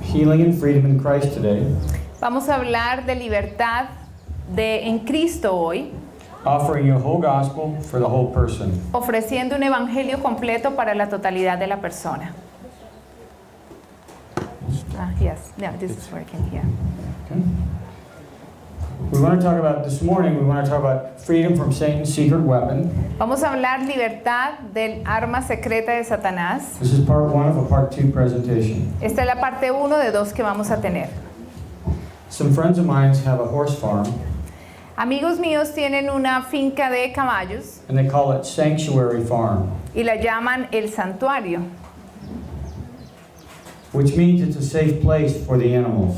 healing and freedom in Christ today, Vamos a hablar de libertad en Cristo hoy, offering you a whole gospel for the whole person. ofreciendo un evangelio completo para la totalidad de la persona. Yes, no, this is working here. Okay? We want to talk about this morning, we want to talk about freedom from Satan's secret weapon. Vamos a hablar libertad del arma secreta de Satanás. This is part one of a part two presentation. Esta es la parte 1 de 2 que vamos a tener. Some friends of mine have a horse farm, Amigos míos tienen una finca de caballos and they call it Sanctuary Farm, y la llaman el santuario, which means it's a safe place for the animals.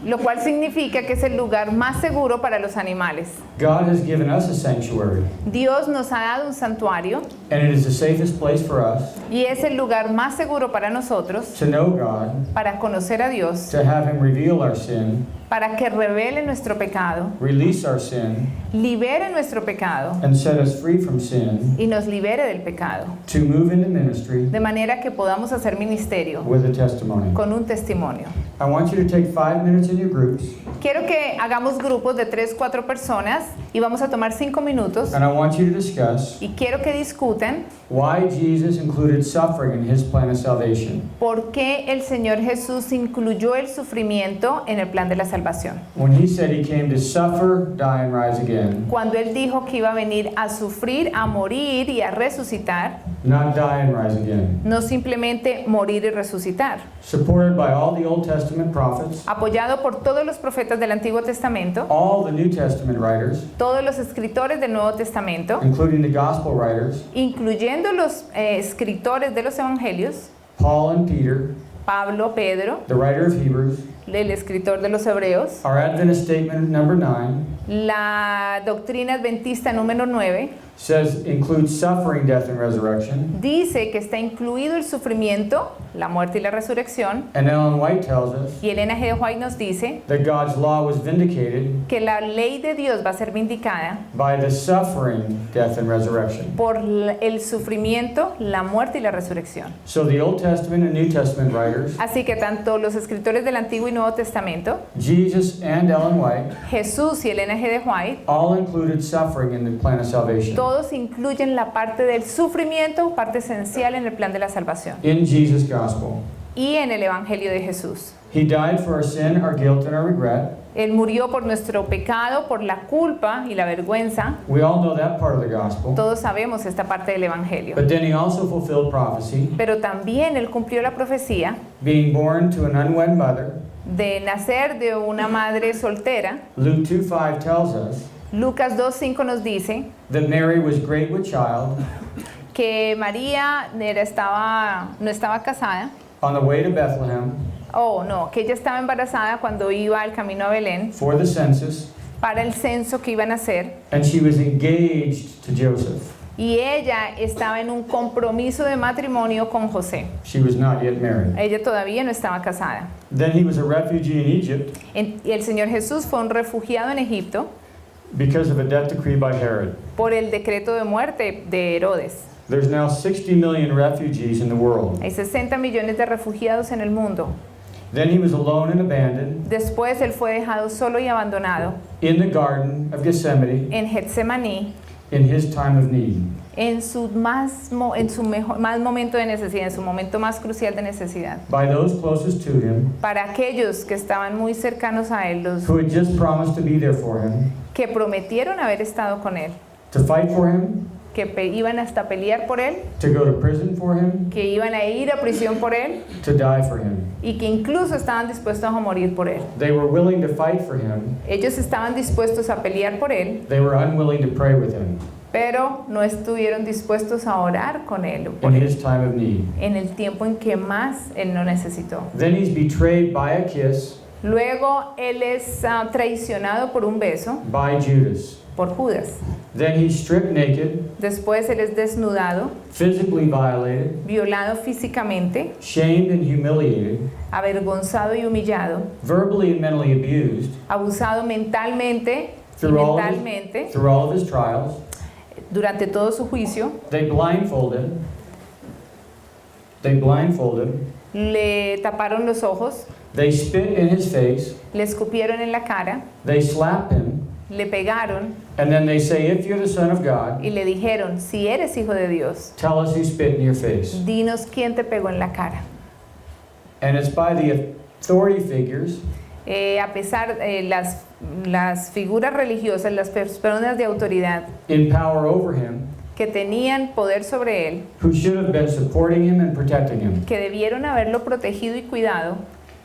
lo cual significa que es el lugar más seguro para los animales. God has given us a sanctuary, Dios nos ha dado un santuario and it is the safest place for us y es el lugar más seguro para nosotros to know God, para conocer a Dios, to have Him reveal our sin, para que revele nuestro pecado, release our sin, libere nuestro pecado and set us free from sin, y nos libere del pecado, to move into ministry de manera que podamos hacer ministerio with a testimony. con un testimonio. I want you to take 5 minutes in your groups, Quiero que hagamos grupos de 3-4 personas y vamos a tomar 5 minutos and I want you to discuss y quiero que discutan why Jesus included suffering in His plan of salvation. por qué el Señor Jesús incluyó el sufrimiento en el plan de la salvación. When He said He came to suffer, die, and rise again, Cuando Él dijo que iba a venir a sufrir, a morir y a resucitar, not die and rise again. no simplemente morir y resucitar. Supported by all the Old Testament prophets, Apoyado por todos los profetas del Antiguo Testamento, all the New Testament writers, todos los escritores del Nuevo Testamento, including the Gospel writers, incluyendo los escritores de los Evangelios, Paul and Peter, Pablo, Pedro, the writer of Hebrews, el escritor de los Hebreos, our Adventist statement number 9 la doctrina adventista número 9, says includes suffering, death, and resurrection. dice que está incluido el sufrimiento, la muerte y la resurrección, And Ellen White tells us y Elena G. White nos dice that God's law was vindicated que la ley de Dios va a ser vindicada by the suffering, death, and resurrection. por el sufrimiento, la muerte y la resurrección. So the Old Testament and New Testament writers, Así que tanto los escritores del Antiguo y Nuevo Testamento, Jesus and Ellen White, Jesús y Elena G. White, all included suffering in the plan of salvation. todos incluyen la parte del sufrimiento, parte esencial en el plan de la salvación In Jesus' gospel, y en el Evangelio de Jesús. He died for our sin, our guilt, and our regret. Él murió por nuestro pecado, por la culpa y la vergüenza. We all know that part of the gospel. Todos sabemos esta parte del Evangelio. But then He also fulfilled prophecy, Pero también Él cumplió la profecía being born to an unwed mother. de nacer de una madre soltera. Luke 2:5 tells us Lucas 2:5 nos dice that Mary was great with child que María no estaba casada. on the way to Bethlehem Oh, no, que ella estaba embarazada cuando iba al camino a Belén for the census, para el censo que iban a hacer. and she was engaged to Joseph. Y ella estaba en un compromiso de matrimonio con José. She was not yet married. Ella todavía no estaba casada. Then He was a refugee in Egypt Y el Señor Jesús fue un refugiado en Egipto because of a death decree by Herod. por el decreto de muerte de Herodes. There's now 60 million refugees in the world. Hay 60 millones de refugiados en el mundo. Then He was alone and abandoned Después Él fue dejado solo y abandonado in the Garden of Gethsemane en Getsemaní in His time of need. en su más momento de necesidad, en su momento más crucial de necesidad. By those closest to Him, Para aquellos que estaban muy cercanos a Él, los who had just promised to be there for Him, que prometieron haber estado con Él, to fight for Him, que iban hasta pelear por Él, to go to prison for Him, que iban a ir a prisión por Él to die for Him. y que incluso estaban dispuestos a morir por Él. They were willing to fight for Him. Ellos estaban dispuestos a pelear por Él, They were unwilling to pray with Him pero no estuvieron dispuestos a orar con Él in His time of need. en el tiempo en que más Él lo necesitó. Then He's betrayed by a kiss Luego Él es traicionado por un beso by Judas. por Judas. Then He's stripped naked, Después Él es desnudado, physically violated, violado físicamente, shamed and humiliated, avergonzado y humillado, verbally and mentally abused abusado mentalmente y through all mentalmente of his trials. durante todo su juicio. They blindfolded le taparon los ojos, they spit in his face, le escupieron en la cara, they slap him, le pegaron and then they say, if you're the Son of God, y le dijeron, si eres hijo de Dios, tell us who spit in your face. dinos quién te pegó en la cara. And it's by the authority figures A pesar de las figuras religiosas, las personas de autoridad in power over him que tenían poder sobre él, who should have been supporting him and protecting him. que debieron haberlo protegido y cuidado,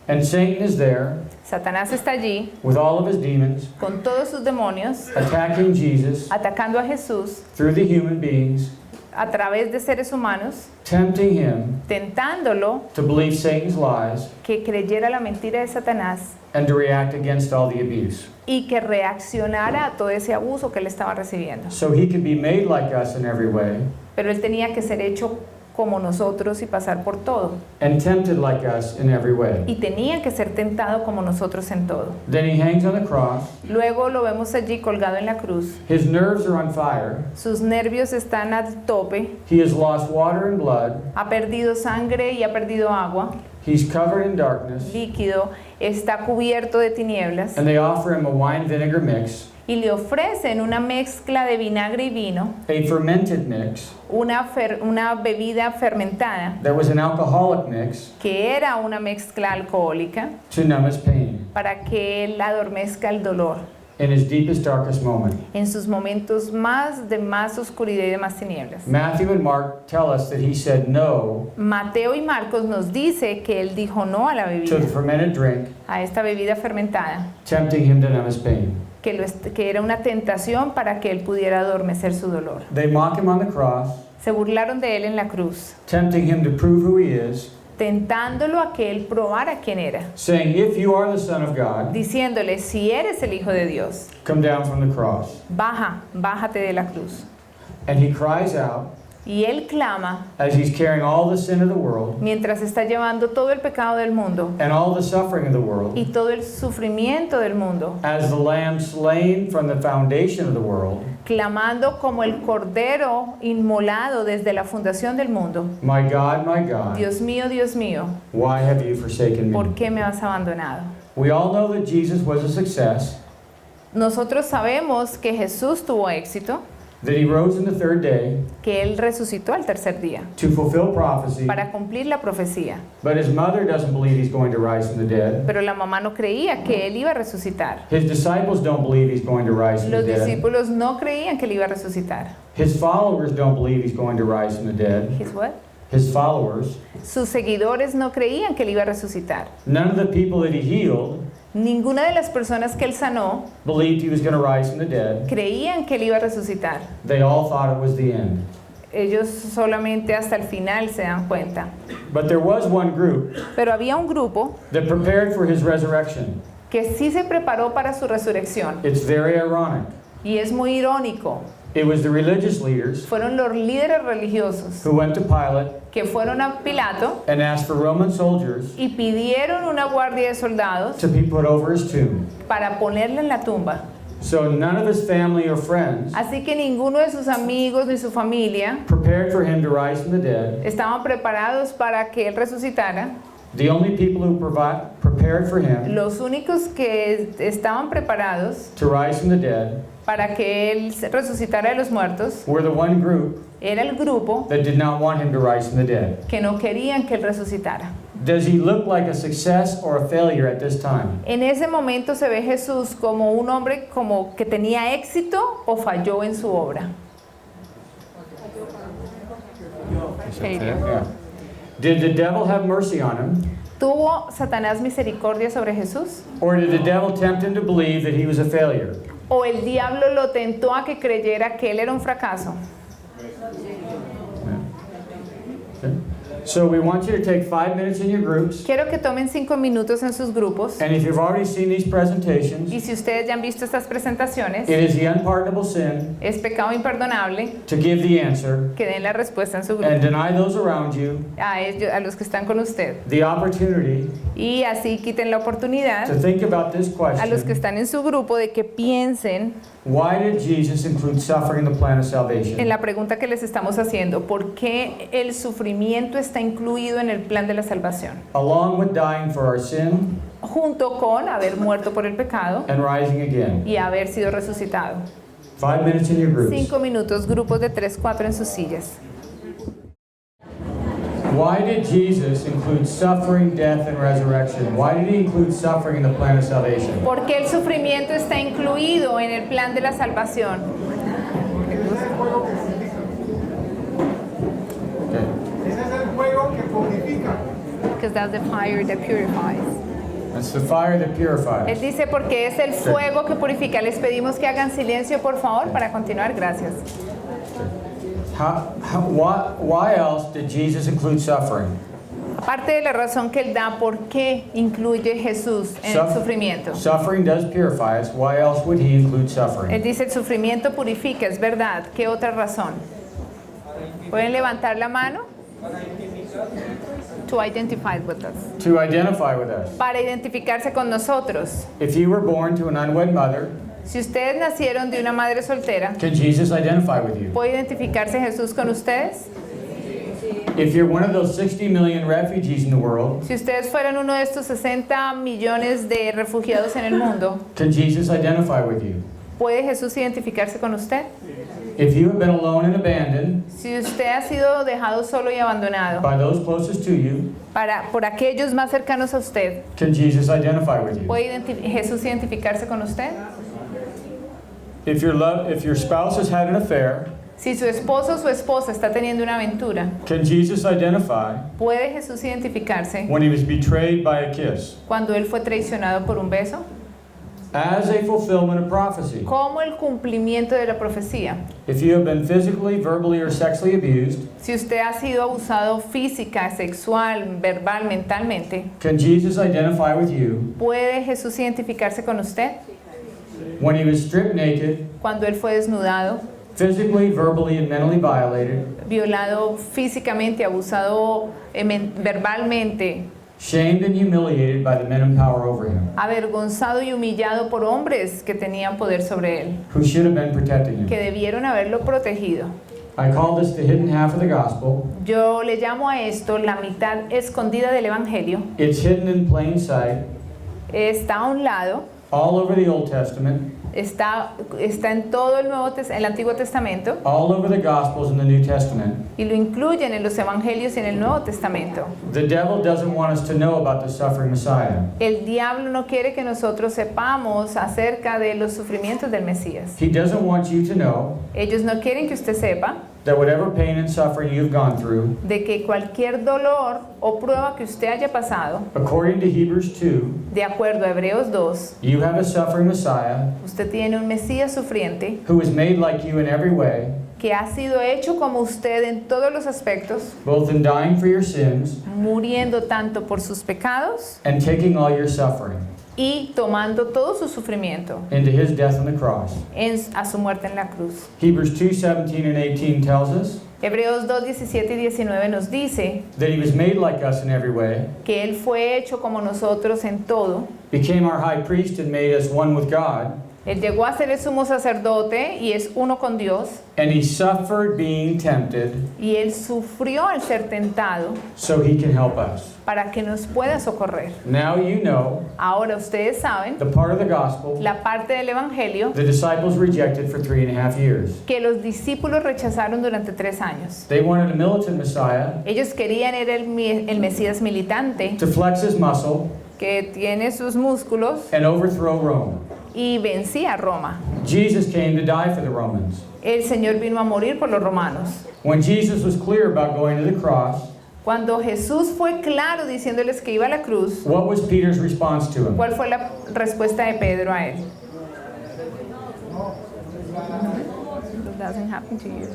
And Satan is there Satanás está allí with all of his demons, con todos sus demonios, attacking Jesus atacando a Jesús through the human beings, a través de seres humanos, tempting him tentándolo to believe Satan's lies que creyera la mentira de Satanás and to react against all the abuse. y que reaccionara a todo ese abuso que él estaba recibiendo. So he could be made like us in every way Pero él tenía que ser hecho como nosotros y pasar por todo. and tempted like us in every way. Y tenía que ser tentado como nosotros en todo. Then he hangs on the cross. Luego lo vemos allí colgado en la cruz. His nerves are on fire. Sus nervios están al tope. He has lost water and blood. Ha perdido sangre y ha perdido agua. He's covered in darkness. Líquido. Está cubierto de tinieblas. And they offer him a wine vinegar mix, Y le ofrecen una mezcla de vinagre y vino, a fermented mix una bebida fermentada, that was an alcoholic mix que era una mezcla alcohólica, to numb his pain para que él adormezca el dolor in his deepest, darkest moment. en sus momentos de más oscuridad y de más tinieblas. Matthew and Mark tell us that he said no Mateo y Marcos nos dice que él dijo no a la to bebida, the fermented drink, a esta bebida fermentada, tempting him to numb his pain. que era una tentación para que él pudiera adormecer su dolor. They mock him on the cross, Se burlaron de él en la cruz, tempting him to prove who he is, tentándolo a que él probara quién era, saying, if you are the Son of God, diciéndole, si eres el Hijo de Dios, come down from the cross. bájate de la cruz. And he cries out Y él clama as he's carrying all the sin of the world mientras está llevando todo el pecado del mundo and all the suffering of the world, y todo el sufrimiento del mundo, as the lamb slain from the foundation of the world. clamando como el cordero inmolado desde la fundación del mundo. My God, Dios mío, why have you forsaken ¿por me? qué me has abandonado? We all know that Jesus was a success, Nosotros sabemos que Jesús tuvo éxito, that he rose in the third day que Él resucitó al tercer día to fulfill prophecy, para cumplir la profecía. but his mother doesn't believe he's going to rise from the dead. Pero la mamá no creía que Él iba a resucitar. His disciples don't believe he's going to rise from the Los dead. discípulos no creían que Él iba a resucitar. His followers don't believe he's going to rise from the dead. His what? His followers, Sus seguidores no creían que Él iba a resucitar. none of the people that he healed Ninguna de las personas que Él sanó believed he was going to rise from the dead. creían que Él iba a resucitar. They all thought it was the end. Ellos solamente hasta el final se dan cuenta. But there was one group Pero había un grupo that prepared for his resurrection. que sí se preparó para su resurrección. It's very ironic. Y es muy irónico. It was the religious leaders Fueron los líderes religiosos who went to Pilate que fueron a Pilato and asked for Roman soldiers y pidieron una guardia de soldados to be put over his tomb. para ponerle en la tumba. So none of his family or friends Así que ninguno de sus amigos ni su familia prepared for him to rise from the dead. estaban preparados para que Él resucitara. The only people who prepared for him Los únicos que estaban preparados to rise from the dead para que Él resucitara de los muertos were the one group era el grupo that did not want him to rise from the dead. que no querían que Él resucitara. Does he look like a success or a failure at this time? En ese momento se ve Jesús como un hombre como que tenía éxito o falló en su obra. Failure. Yeah. Did the devil have mercy on him? ¿Tuvo Satanás misericordia sobre Jesús? Or did the devil tempt him to believe that he was a failure? ¿O el diablo lo tentó a que creyera que él era un fracaso? Okay. So we want you to take 5 minutes in your groups. Quiero que tomen 5 minutos en sus grupos. And if you've already seen these presentations, Y si ustedes ya han visto estas presentaciones, it is the unpardonable sin es pecado imperdonable to give the answer que den la respuesta en su grupo and deny those around you a los que están con usted. the opportunity Y así quiten la oportunidad to think about this a los que question. están en su grupo de que piensen Why did Jesus include suffering in the plan of salvation? en la pregunta que les estamos haciendo. ¿Por qué el sufrimiento es está incluido en el plan de la salvación, along with dying for our sin junto con haber muerto por el pecado and rising again. y haber sido resucitado. 5 minutes in your groups. 5 minutos, grupos de 3, 4 en sus sillas. Why did Jesus include suffering, death, and resurrection? Why did he include suffering in the plan of salvation? ¿Por qué el sufrimiento está incluido en el plan de la salvación? Okay. Ese es el fuego que purifica. Because that's the fire that purifies. That's the fire that Él purifies. dice porque es el fuego que purifica. Les pedimos que hagan silencio, por favor, para continuar. Gracias. Why else did Jesus include suffering? Aparte de la razón que él da, ¿por qué incluye Jesús en el sufrimiento? Suffering does purify us. Why else would he include Él suffering? dice, el sufrimiento purifica, es verdad. ¿Qué otra razón? ¿Pueden levantar la mano? To identify with us. To identify with us. Para identificarse con nosotros. If you were born to an unwed mother, Si ustedes nacieron de una madre soltera, can Jesus identify with you? ¿puede identificarse Jesús con ustedes? If you're one of those 60 million refugees in the world, Si ustedes fueran uno de estos 60 millones de refugiados en el mundo, can Jesus identify with you? ¿puede Jesús identificarse con usted? If you have been alone and abandoned Si usted ha sido dejado solo y abandonado by those closest to you, por aquellos más cercanos a usted, can Jesus identify with you? ¿puede Jesús identificarse con usted? If your spouse has had an affair, Si su esposo o su esposa está teniendo una aventura, can Jesus identify ¿puede Jesús identificarse when he was betrayed by a kiss? cuando él fue traicionado por un beso? As a fulfillment of prophecy. Como el cumplimiento de la profecía. If you have been physically, verbally, or sexually abused, Si usted ha sido abusado física, sexual, verbal, mentalmente, can Jesus identify with you ¿puede Jesús identificarse con usted? when he was stripped naked, Cuando él fue desnudado, physically, verbally, and mentally violated, violado físicamente, abusado verbalmente, shamed and humiliated by the men in power over him, avergonzado y humillado por hombres que tenían poder sobre él, who should have been protecting que him? debieron haberlo protegido? I call this the hidden half of the gospel. Yo le llamo a esto la mitad escondida del Evangelio. It's hidden in plain sight, Está a un lado, all over the Old Testament, está en todo el Antiguo Testamento all over the Gospels in the New Testament. y lo incluyen en los Evangelios y en el Nuevo Testamento. The devil doesn't want us to know about the suffering Messiah. El diablo no quiere que nosotros sepamos acerca de los sufrimientos del Mesías. He doesn't want you to know Ellos no quieren que usted sepa that whatever pain and suffering you've gone through, de que cualquier dolor o prueba que usted haya pasado, according to Hebrews 2, de acuerdo a Hebreos 2, you have a suffering Messiah usted tiene un Mesías sufriente who was made like you in every way, que ha sido hecho como usted en todos los aspectos, both in dying for your sins muriendo tanto por sus pecados and taking all your suffering y tomando todo su sufrimiento into his death on the cross. a su muerte en la cruz. Hebrews 2:17 and 18 tells us Hebreos 2, 17 y 19 nos dice that he was made like us in every way, que Él fue hecho como nosotros en todo. became our high priest and made us one with God, Él llegó a ser el sumo sacerdote y es uno con Dios. and he suffered being tempted Y Él sufrió al ser tentado so he can help us. para que nos pueda socorrer. Now you know Ahora ustedes saben the part of the gospel la parte del Evangelio the disciples rejected for 3.5 years. que los discípulos rechazaron durante 3 años. They wanted a militant Messiah Ellos querían era el Mesías militante to flex his muscle que tiene sus músculos and overthrow Rome. y vencía a Roma. Jesus came to die for the Romans. El Señor vino a morir por los romanos. When Jesus was clear about going to the cross, Cuando Jesús fue claro diciéndoles que iba a la cruz, what was Peter's response to him? ¿cuál fue la respuesta de Pedro a él? It doesn't happen to you.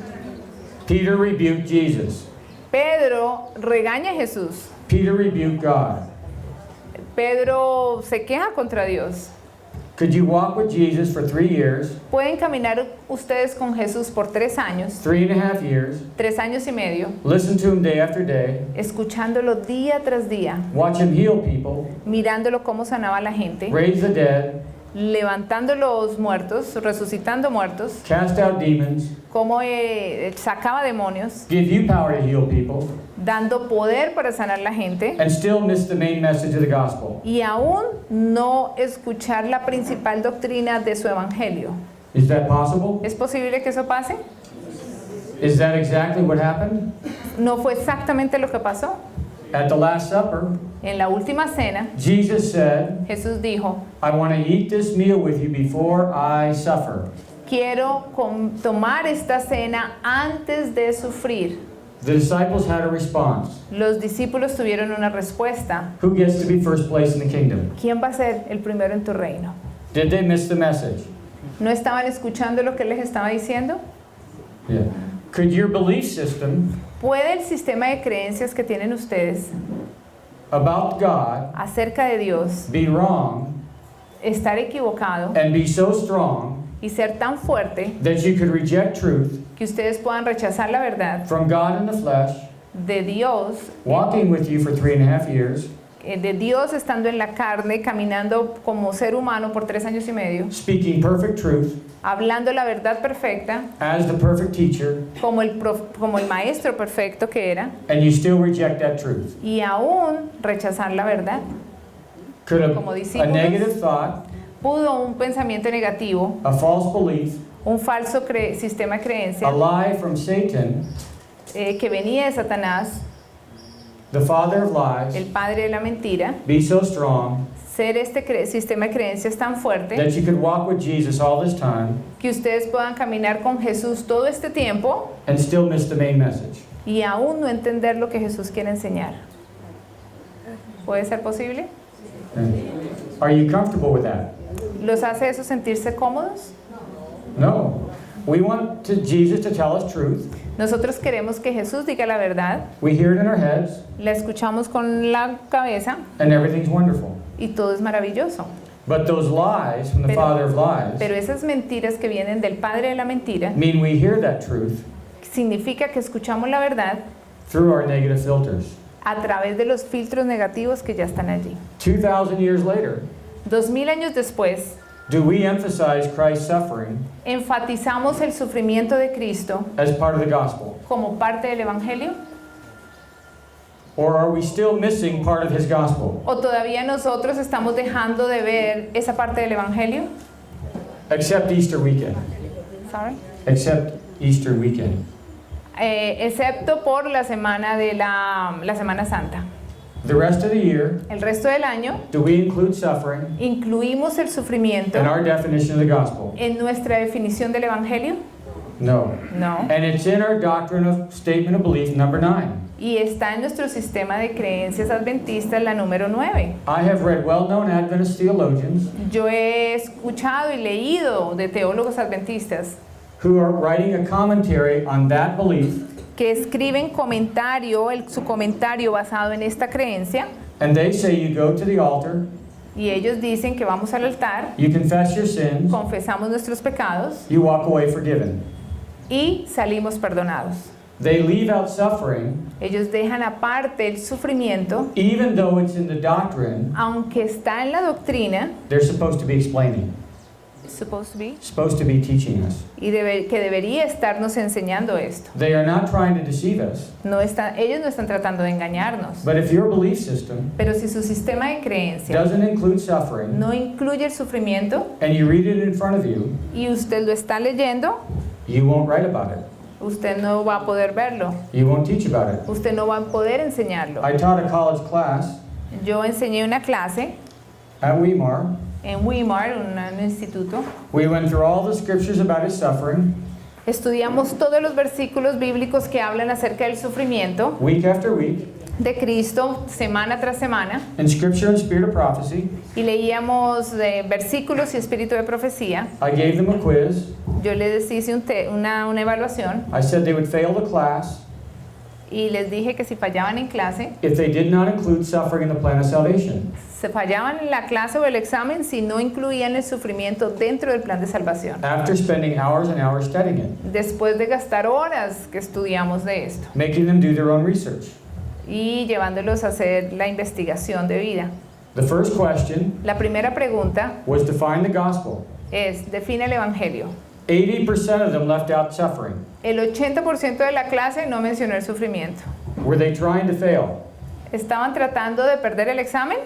Peter rebuked Jesus. Pedro regaña a Jesús. Peter rebuked God. Pedro se queja contra Dios. Could you walk with Jesus for 3 years, Pueden caminar ustedes con Jesús por 3 años, 3.5 years, 3 años y medio, listen to him day after day, escuchándolo día tras día, watch him heal people, mirándolo cómo sanaba a la gente, raise the dead, levantando los muertos, resucitando muertos, cast out demons, cómo sacaba demonios, give you power to heal people, dando poder para sanar la gente and still miss the main message of the gospel? y aún no escuchar la principal doctrina de su evangelio. Is that possible? ¿Es posible que eso pase? Is that exactly what happened? ¿No fue exactamente lo que pasó? At the Last Supper, En la última cena, Jesus said, Jesús dijo, I want to eat this meal with you before I suffer. quiero tomar esta cena antes de sufrir. The disciples had a response. Los discípulos tuvieron una respuesta. Who gets to be first place in the kingdom? ¿Quién va a ser el primero en tu reino? Did they miss the message? ¿No estaban escuchando lo que él les estaba diciendo? Yeah. Could your belief system ¿Puede el sistema de creencias que tienen ustedes about God acerca de Dios be wrong estar equivocado and be so strong y ser tan fuerte that you could reject truth que ustedes puedan rechazar la verdad from God in the flesh, de Dios, walking with you for 3.5 years, de Dios estando en la carne, caminando como ser humano por 3 años y medio, speaking perfect truth hablando la verdad perfecta, as the perfect teacher, como el maestro perfecto que era, and you still reject that truth? y aún rechazar la verdad? Could Como a discípulos, negative thought, ¿pudo un pensamiento negativo, a false belief, un falso sistema de a creencia lie from Satan, que venía de Satanás, the father of el lies, padre de la mentira, be so strong ser este sistema de creencias tan fuerte that you could walk with Jesus all this time que ustedes puedan caminar con Jesús todo este tiempo and still miss the main message? y aún no entender lo que Jesús quiere enseñar? ¿Puede ser posible? Are you comfortable with that? ¿Los hace eso sentirse cómodos? No. We want Jesus to tell us truth. Nosotros queremos que Jesús diga la verdad, We hear it in our heads, la escuchamos con la cabeza and everything's wonderful. y todo es maravilloso. But those lies from the Pero- father of lies Pero esas mentiras que vienen del padre de la mentira mean we hear that truth significa que escuchamos la verdad through our negative filters. a través de los filtros negativos que ya están allí. 2,000 years later, 2000 años después, do we emphasize Christ's suffering enfatizamos el sufrimiento de Cristo as part of the gospel? como parte del Evangelio, Or are we still missing part of his gospel? o todavía nosotros estamos dejando de ver esa parte del Evangelio. Except Easter weekend. Sorry. Except Easter weekend. Excepto por la semana de la Semana Santa. The rest of the year, El resto del año do we include suffering incluimos el sufrimiento in our definition of the gospel? en nuestra definición del Evangelio. No. No. And it's in our doctrine of statement of belief number 9. Y está en nuestro sistema de creencias adventistas la número 9. I have read well-known Adventist theologians Yo he escuchado y leído de teólogos adventistas who are writing a commentary on that belief, que escriben su comentario basado en esta creencia, and they say you go to the altar, y ellos dicen que vamos al altar, you confess your sins, confesamos nuestros pecados you walk away forgiven. y salimos perdonados. They leave out suffering, Ellos dejan aparte el sufrimiento, even though it's in the doctrine aunque está en la doctrina, they're supposed to be explaining, supposed to be, supposed to be teaching us. y que debería estarnos enseñando esto. They are not trying to deceive us, Ellos no están tratando de engañarnos, but if your belief system pero si su sistema de creencia doesn't include suffering, no incluye el sufrimiento and you read it in front of you, y usted lo está leyendo, you won't write about it. usted no va a poder verlo, You won't teach about it. usted no va a poder enseñarlo. I taught a college class Yo enseñé una clase at Weimar. en Weimar, un instituto. We went through all the scriptures about his suffering, Estudiamos todos los versículos bíblicos que hablan acerca del sufrimiento week after week, de Cristo semana tras semana, in scripture and spirit of prophecy. y leíamos versículos y espíritu de profecía. I gave them a quiz. Yo les hice una evaluación I said they would fail the class y les dije que si fallaban en clase, if they did not include suffering in the plan of salvation. se fallaban en la clase o el examen si no incluían el sufrimiento dentro del plan de salvación. After spending hours and hours studying it, Después de gastar horas que estudiamos de esto making them do their own research. y llevándolos a hacer la investigación de vida. The first question La primera pregunta was define the gospel. es, define el Evangelio. 80% of them left out suffering. El 80% de la clase no mencionó el sufrimiento. Were they trying to fail? ¿Estaban tratando de perder el examen?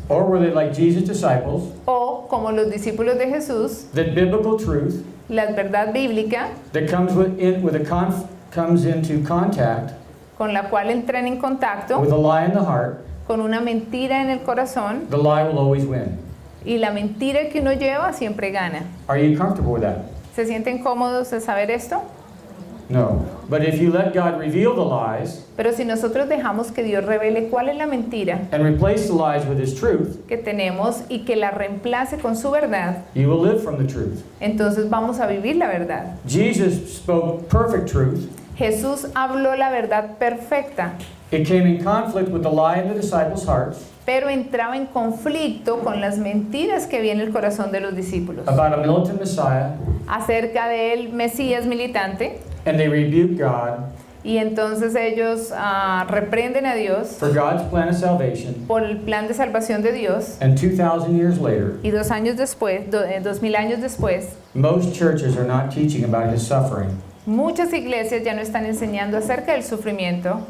Or were they like Jesus' disciples, ¿O como los discípulos de Jesús, that biblical truth la verdad bíblica that comes into contact con la cual entran en contacto with a lie in the heart, con una mentira en el corazón the lie will always win? y la mentira que uno lleva siempre gana? Are you comfortable with that? ¿Se sienten cómodos de saber esto? No. But if you let God reveal the lies Pero si nosotros dejamos que Dios revele cuál es la mentira and replace the lies with His truth, que tenemos y que la reemplace con su verdad, you will live from the truth. entonces vamos a vivir la verdad. Jesus spoke perfect truth. Jesús habló la verdad perfecta, It came in conflict with the lie in the disciples' hearts pero entraba en conflicto con las mentiras que había en el corazón de los discípulos about a militant Messiah, acerca del Mesías militante, and they rebuked God y entonces ellos reprenden a Dios for God's plan of salvation. por el plan de salvación de Dios, And 2,000 years later, y 2000 años después, most churches are not teaching about His suffering, muchas iglesias ya no están enseñando acerca del sufrimiento,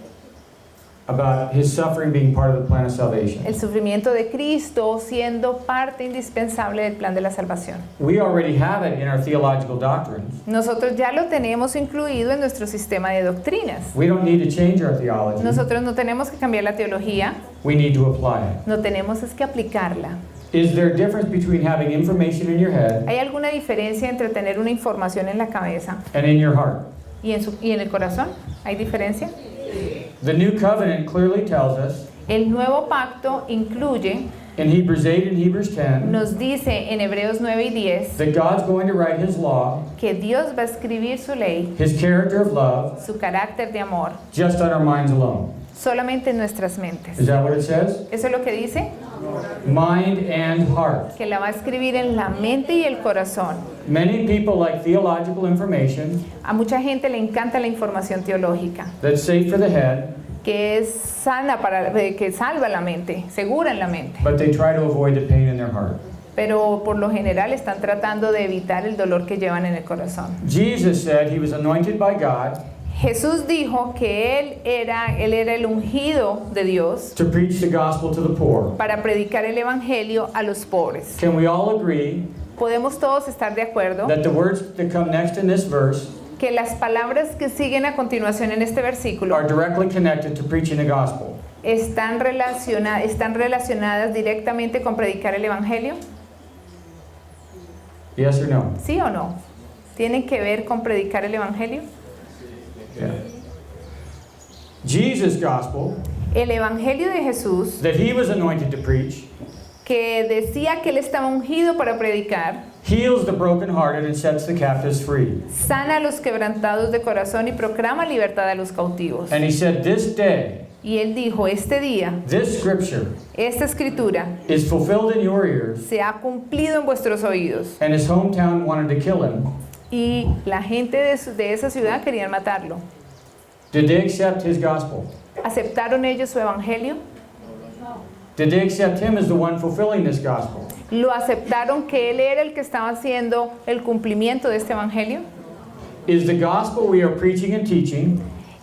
about His suffering being part of the plan of salvation. el sufrimiento de Cristo siendo parte indispensable del plan de la salvación. We already have it in our theological doctrines. Nosotros ya lo tenemos incluido en nuestro sistema de doctrinas. We don't need to change our theology. Nosotros no tenemos que cambiar la teología, We need to apply it. no tenemos es que aplicarla. Is there a difference between having information in your head ¿Hay alguna diferencia entre tener una información en la cabeza and in your heart? y en el corazón? ¿Hay diferencia? The New Covenant clearly tells us El nuevo pacto incluye, in Hebrews 8 and Hebrews 10 nos dice en Hebreos 9 y 10, that God's going to write His law, que Dios va a escribir su ley, His character of love, su carácter de amor, just on our minds alone. solamente en nuestras mentes. Is that what it says? ¿Eso es lo que dice? Mind and heart. Que la va a escribir en la mente y el corazón. Many people like theological information A mucha gente le encanta la información teológica, that's safe for the head, que es sana que salva la mente, segura en la mente. but they try to avoid the pain in their heart. Pero por lo general están tratando de evitar el dolor que llevan en el corazón. Jesus said He was anointed by God Jesús dijo que él era el ungido de Dios to preach the gospel to the poor. para predicar el evangelio a los pobres. Can we all agree Podemos todos estar de acuerdo that the words that come next in this verse que las palabras que siguen a continuación en este versículo are directly connected to preaching the gospel? están relacionadas directamente con predicar el evangelio? Yes or no? ¿Sí o no? ¿Tienen que ver con predicar el evangelio? Yeah. Jesus' gospel El evangelio de Jesús, that He was anointed to preach que decía que él estaba ungido para predicar, heals the brokenhearted and sets the captives free. sana a los quebrantados de corazón y proclama libertad a los cautivos. And He said, this day, Y él dijo, este día, this scripture esta escritura is fulfilled in your ears. se ha cumplido en vuestros oídos. And his hometown wanted to kill Him. Y la gente de esa ciudad querían matarlo. Did they accept His gospel? ¿Aceptaron ellos su evangelio? Did they accept Him as the one fulfilling this gospel? ¿Lo aceptaron que él era el que estaba haciendo el cumplimiento de este evangelio? Is the gospel we are preaching and teaching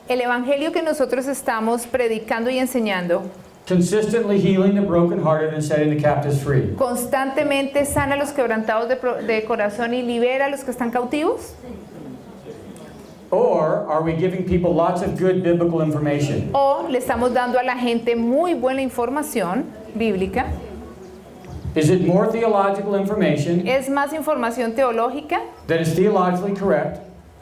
El evangelio que nosotros estamos predicando y enseñando consistently healing the brokenhearted and setting the captives free? constantemente sana a los quebrantados de corazón y libera a los que están cautivos? Or are we giving people lots of good biblical information? ¿O le estamos dando a la gente muy buena información bíblica? Is it more theological information ¿Es más información teológica that is theologically correct?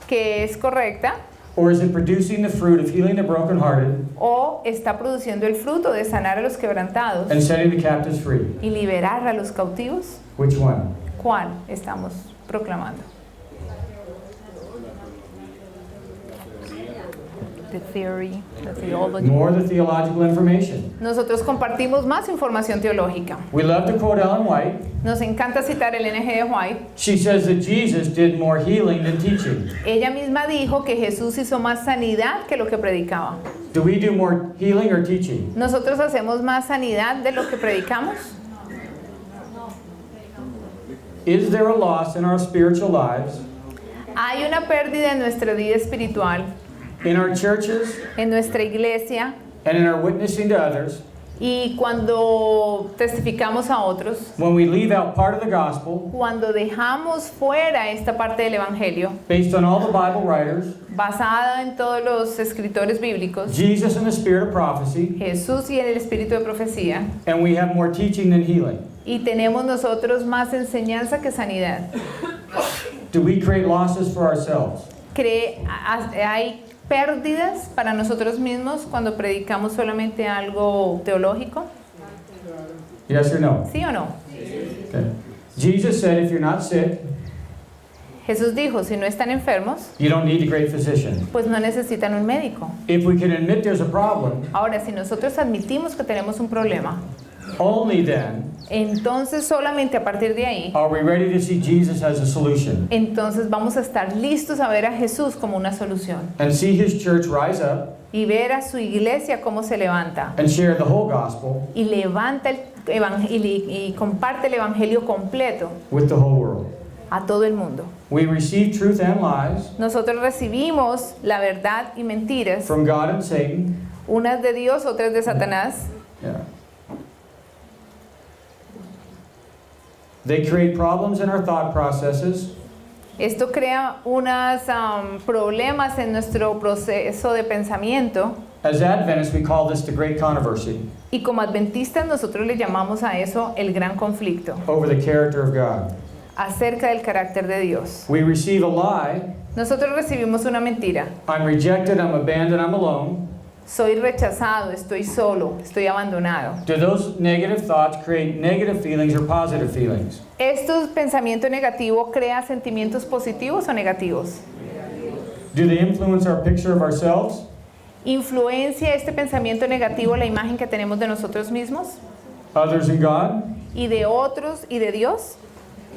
que es correcta? Or is it producing the fruit of healing the brokenhearted ¿O está produciendo el fruto de sanar a los quebrantados and setting the captives free? y liberar a los cautivos? Which one? ¿Cuál estamos proclamando? The theory, the theology. More the theological information. Nosotros compartimos más información teológica. We love to quote Ellen White. Nos encanta citar el N.G. de White. She says that Jesus did more healing than teaching. Ella misma dijo que Jesús hizo más sanidad que lo que predicaba. Do we do more healing or teaching? ¿Nosotros hacemos más sanidad de lo que predicamos? Is there a loss in our spiritual lives Hay una pérdida en nuestra vida espiritual in our churches, en nuestra iglesia and in our witnessing to others, y cuando testificamos a otros, when we leave out part of the gospel cuando dejamos fuera esta parte del Evangelio, based on all the Bible writers, basada en todos los escritores bíblicos, Jesus and the spirit of prophecy, Jesús y el espíritu de profecía, and we have more teaching than healing. y tenemos nosotros más enseñanza que sanidad. Do we create losses for ourselves? Hay pérdidas para nosotros mismos cuando predicamos solamente algo teológico, Yes or no? ¿sí o no? Okay. Jesus said if you're not sick, Jesús dijo, si no están enfermos, you don't need a great physician. pues no necesitan un médico. If we can admit there's a problem, Ahora, si nosotros admitimos que tenemos un problema, only then entonces solamente a partir de ahí, are we ready to see Jesus as a solution entonces vamos a estar listos a ver a Jesús como una solución and see his church rise up y ver a su iglesia cómo se levanta and share the whole gospel y levanta y comparte el evangelio completo with the whole world. a todo el mundo. We receive truth and lies Nosotros recibimos la verdad y mentiras, from God and Satan. unas de Dios, otras de Satanás. Yeah. They create problems in our thought processes, Esto crea unos problemas en nuestro proceso de pensamiento. As Adventists, we call this the great controversy Y como adventistas nosotros le llamamos a eso el gran conflicto over the character of God. acerca del carácter de Dios. We receive a lie, Nosotros recibimos una mentira. I'm rejected, I'm abandoned, I'm alone. Soy rechazado, estoy solo, estoy abandonado. Do those negative thoughts create negative feelings or positive feelings? ¿Estos pensamiento negativo crea sentimientos positivos o negativos? Do they influence our picture of ourselves? ¿Influencia este pensamiento negativo la imagen que tenemos de nosotros mismos Others in God? y de otros y de Dios?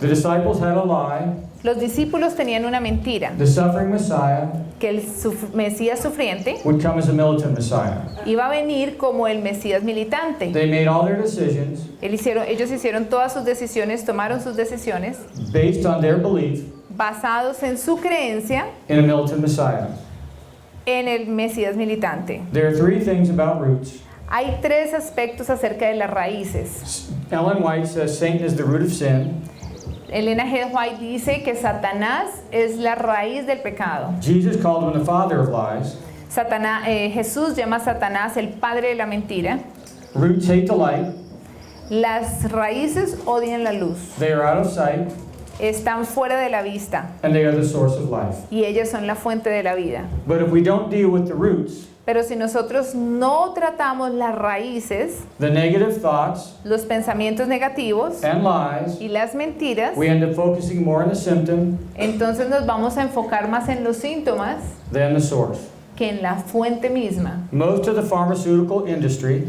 The disciples had a lie, Los discípulos tenían una mentira, the suffering Messiah que el Mesías sufriente would come as a militant Messiah. iba a venir como el Mesías militante. They made all their decisions Ellos hicieron todas sus decisiones, tomaron sus decisiones based on their belief basados en su creencia in a militant Messiah. en el Mesías militante. There are three things about roots. Hay tres aspectos acerca de las raíces. Ellen White says Satan is the root of sin. Elena G. White dice que Satanás es la raíz del pecado. Jesus called him the father of lies. Jesús llama a Satanás el padre de la mentira. Roots hate the light. Las raíces odian la luz. They are out of sight, Están fuera de la vista and they are the source of life. y ellas son la fuente de la vida. But if we don't deal with the roots, Pero si nosotros no tratamos las raíces, the negative thoughts los pensamientos negativos and lies, y las mentiras, we end up focusing more on the symptom entonces nos vamos a enfocar más en los síntomas than the source. que en la fuente misma. Most of the pharmaceutical industry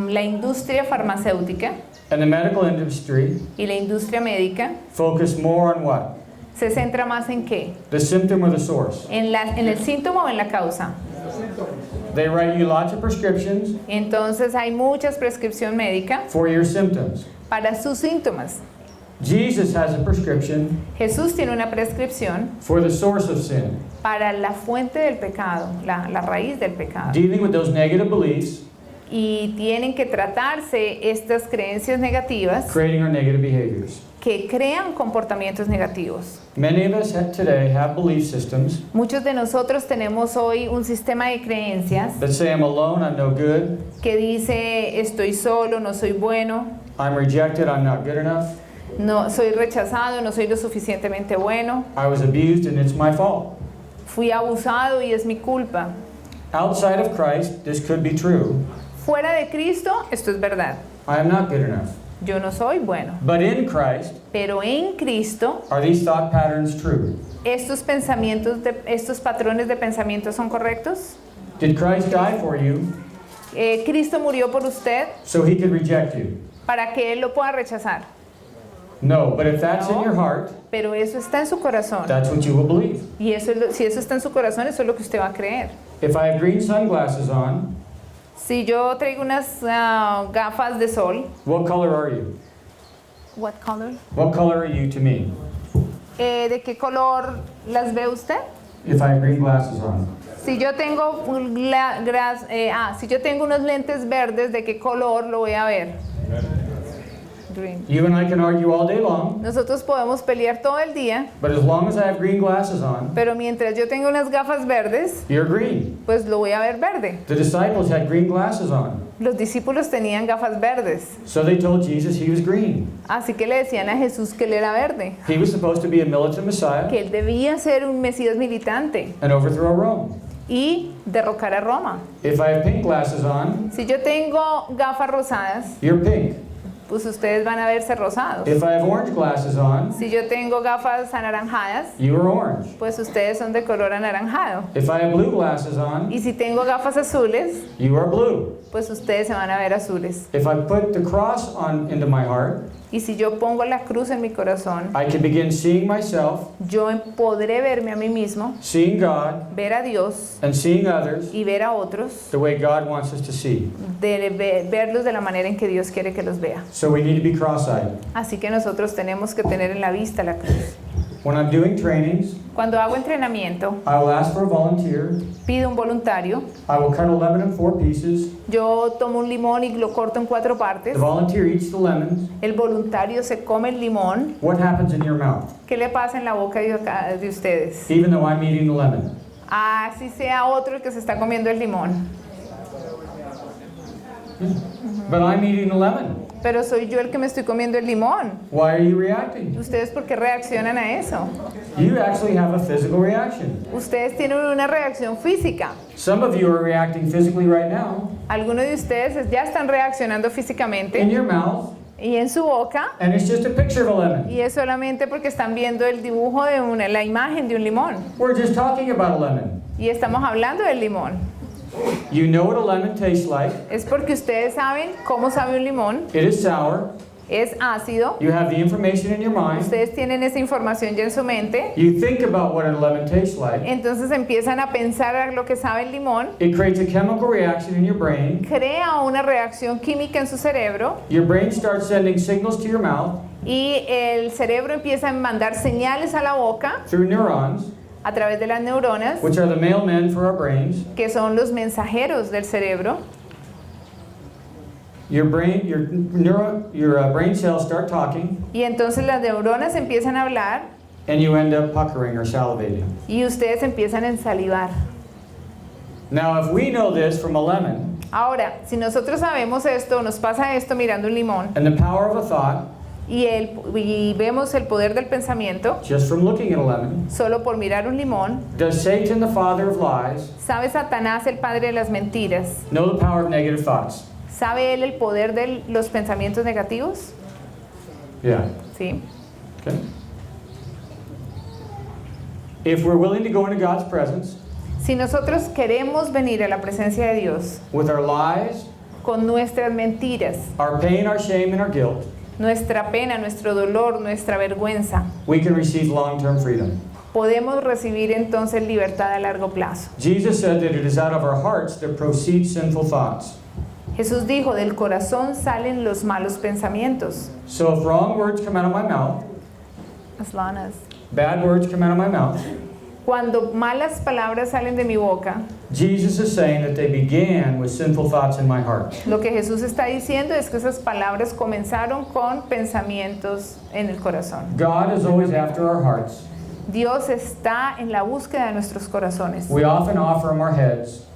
La industria farmacéutica and the medical industry y la industria médica focus more on what? se centra más en qué? The symptom or the source. En el síntoma o en la causa. They write you lots of prescriptions Entonces hay muchas prescripción médica for your symptoms. para sus síntomas. Jesus has a prescription Jesús tiene una prescripción for the source of sin, para la fuente del pecado, la raíz del pecado. dealing with those negative beliefs, Y tienen que tratarse estas creencias negativas creating our negative behaviors. que crean comportamientos negativos. Many of us today have belief systems Muchos de nosotros tenemos hoy un sistema de creencias that say I'm alone, I'm no good, que dice estoy solo, no soy bueno, I'm rejected, I'm not good enough, no soy rechazado, no soy lo suficientemente bueno, I was abused and it's my fault. fui abusado y es mi culpa. Outside of Christ, this could be true. Fuera de Cristo, esto es verdad. I am not good enough. Yo no soy bueno. But in Christ, Pero en Cristo, are these thought patterns true? estos patrones de pensamiento son correctos. Did Christ die for you Cristo murió por usted so he could reject you? para que Él lo pueda rechazar. No, but if that's in No. your heart, Pero eso está en su corazón. that's what you will believe. Y si eso está en su corazón, eso es lo que usted va a creer. If I have green sunglasses on, Si yo traigo unas gafas de sol, what color are you? what color? What color are you to me? ¿De qué color las ve usted? if I have green glasses on? Si yo tengo si yo tengo unos lentes verdes, ¿de qué color lo voy a ver? Green. You and I can argue all day long, Nosotros podemos pelear todo el día, but as long as I have green glasses on, pero mientras yo tenga unas gafas verdes, you're green. pues lo voy a ver verde. The disciples had green glasses on, Los discípulos tenían gafas verdes, so they told Jesus he was green. así que le decían a Jesús que él era verde, He was supposed to be a militant Messiah que él debía ser un Mesías militante and overthrow Rome. y derrocar a Roma. If I have pink glasses on, Si yo tengo gafas rosadas, you're pink. pues ustedes van a verse rosados. If I have orange glasses on, Si yo tengo gafas anaranjadas, you are orange. pues ustedes son de color anaranjado. If I have blue glasses on, Y si tengo gafas azules, you are blue. pues ustedes se van a ver azules. If I put the cross on into my heart, Y si yo pongo la cruz en mi corazón, I can begin seeing myself, yo podré verme a mí mismo, seeing God, ver a Dios and seeing others y ver a otros, the way God wants us to see. verlos de la manera en que Dios quiere que los vea. So we need to be cross-eyed. Así que nosotros tenemos que tener en la vista la cruz. When I'm doing trainings, Cuando hago entrenamiento, I will ask for a volunteer. pido un voluntario, I will cut a lemon in 4 pieces. yo tomo un limón y lo corto en 4 The partes, volunteer eats the lemons. el voluntario se come el limón. What happens in your mouth? ¿Qué le pasa en la boca de ustedes? Even though I'm eating the lemon. Así sea otro el que se está comiendo el limón, But I'm eating the lemon. pero soy yo el que me estoy comiendo el limón. Why are you reacting? ¿Ustedes por qué reaccionan a eso? You actually have a physical reaction. Ustedes tienen una reacción física. Some of you are reacting physically right now Algunos de ustedes ya están reaccionando in físicamente your mouth, y en su boca, and it's just a picture of a lemon. y es solamente porque están viendo el dibujo de la imagen de un limón. We're just talking about a lemon. Y estamos hablando del limón. You know what a lemon tastes like. Es porque ustedes saben cómo sabe un limón. It is sour. Es ácido. You have the information in your mind. Ustedes tienen esa información ya en su mente. You think about what a lemon tastes like. Entonces empiezan a pensar a lo que sabe el limón. It creates a chemical reaction in your brain. Crea una reacción química en su cerebro. Your brain starts sending signals to your mouth Y el cerebro empieza a mandar señales a la boca through neurons, a través de las neuronas, which are the mailmen for our brains. que son los mensajeros del cerebro. Your brain cells start talking, Y entonces las neuronas empiezan a hablar and you end up puckering or salivating. y ustedes empiezan a ensalivar. Now, if we know this from a lemon, Ahora, si nosotros sabemos esto, nos pasa esto mirando un limón and the power of a thought, y vemos el poder del pensamiento just from looking at a lemon, solo por mirar un limón, does Satan, the father of lies, ¿sabe Satanás, el padre de las mentiras? know the power of negative thoughts? ¿Sabe él el poder de los pensamientos negativos? Yeah. Sí. Okay. If we're willing to go into God's presence Si nosotros queremos venir a la presencia de Dios with our lies, con nuestras mentiras, our pain, our shame, and our guilt, nuestra pena, nuestro dolor, nuestra vergüenza, we can receive long-term freedom. podemos recibir entonces libertad a largo plazo. Jesus said that it is out of our hearts that proceed sinful thoughts. Jesús dijo, del corazón salen los malos pensamientos. So if wrong words come out of my mouth, As long as- bad words come out of my mouth, Cuando malas palabras salen de mi boca, Jesus is saying that they began with sinful thoughts in my heart. lo que Jesús está diciendo es que esas palabras comenzaron con pensamientos en el corazón. God is always after our hearts. Dios está en la búsqueda de nuestros corazones. We often offer him our heads,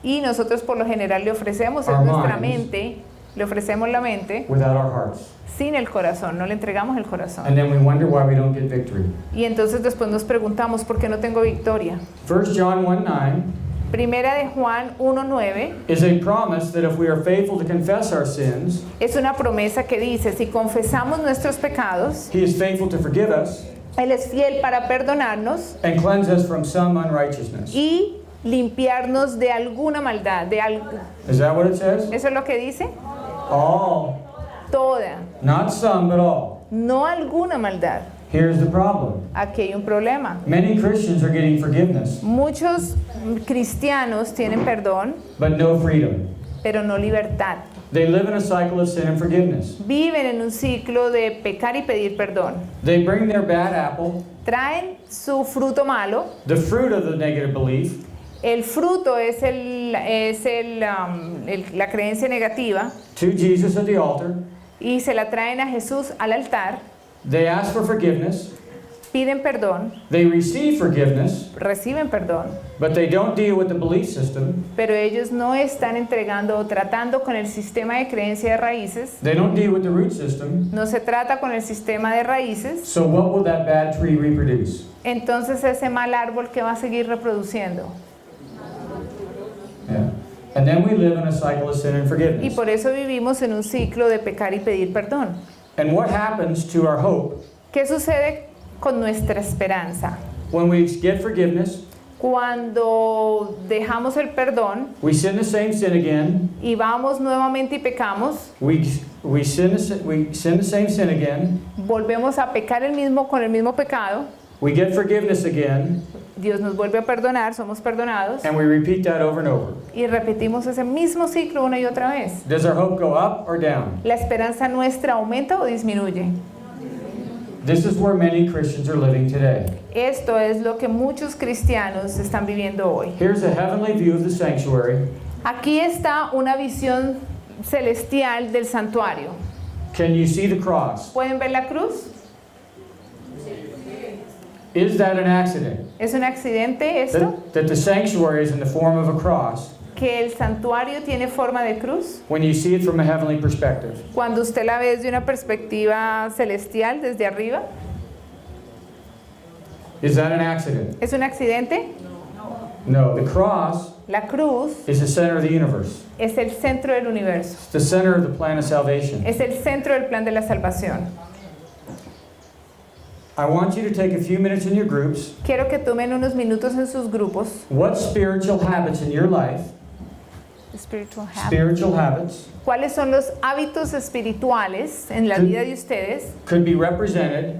Y nosotros por lo general le ofrecemos Our en nuestra minds. mente, le ofrecemos la mente without our hearts. sin el corazón, no le entregamos el corazón. And then we wonder why we don't get victory. Y entonces después nos preguntamos, ¿por qué no tengo victoria? 1 John 1:9 Primera de Juan 1:9 is a promise that if we are faithful to confess our sins, es una promesa que dice, si confesamos nuestros pecados, he is faithful to forgive us Él es fiel para perdonarnos and cleanse us from some unrighteousness. y limpiarnos de alguna maldad, de algo. Is that what it says? ¿Eso es lo que dice? All. Toda, Not some, but all. no alguna maldad. Here's the problem. Aquí hay un problema. Many Christians are getting forgiveness, Muchos cristianos tienen perdón, but no freedom. pero no libertad. They live in a cycle of sin and forgiveness. viven en un ciclo de pecar y pedir perdón. They bring their bad apple, Traen su fruto malo. the fruit of the negative belief, El fruto es la creencia negativa to Jesus at the altar. y se la traen a Jesús al altar. They ask for forgiveness. Piden perdón, They receive forgiveness, reciben perdón, but they don't deal with the belief system. pero ellos no están entregando o tratando con el sistema de creencia de raíces. They don't deal with the root system. No se trata con el sistema de raíces. So what will that bad tree reproduce? Entonces ese mal árbol que va a seguir reproduciendo. Yeah. And then we live in a cycle of sin and Y forgiveness. por eso vivimos en un ciclo de pecar y pedir perdón. And what happens to our hope ¿Qué sucede con nuestra esperanza? when we get forgiveness? Cuando dejamos el perdón We sin the same sin again. y vamos nuevamente y pecamos, We sin the same sin again. volvemos a pecar con el mismo pecado, We get forgiveness again, Dios nos vuelve a perdonar, somos perdonados and we repeat that over and over. y repetimos ese mismo ciclo una y otra vez. Does our hope go up or down? ¿La esperanza nuestra aumenta o disminuye? This is where many Christians are living today. Esto es lo que muchos cristianos están viviendo hoy. Here's a heavenly view of the sanctuary. Aquí está una visión celestial del santuario. Can you see the cross? ¿Pueden ver la cruz? Is that an accident? ¿Es un accidente esto? That the sanctuary is in the form of a cross ¿Que el santuario tiene forma de cruz? when you see it from a heavenly perspective? Cuando usted la ve desde una perspectiva celestial, desde arriba, Is that an accident? ¿es un accidente? No, the cross La cruz is the center of the universe. es el centro del universo, It's the center of the plan of salvation. es el centro del plan de la salvación. I want you to take a few minutes in your groups. Quiero que tomen unos minutos en sus grupos. What spiritual habits in your life, spiritual habits, ¿Cuáles son los hábitos espirituales en la vida de ustedes could be represented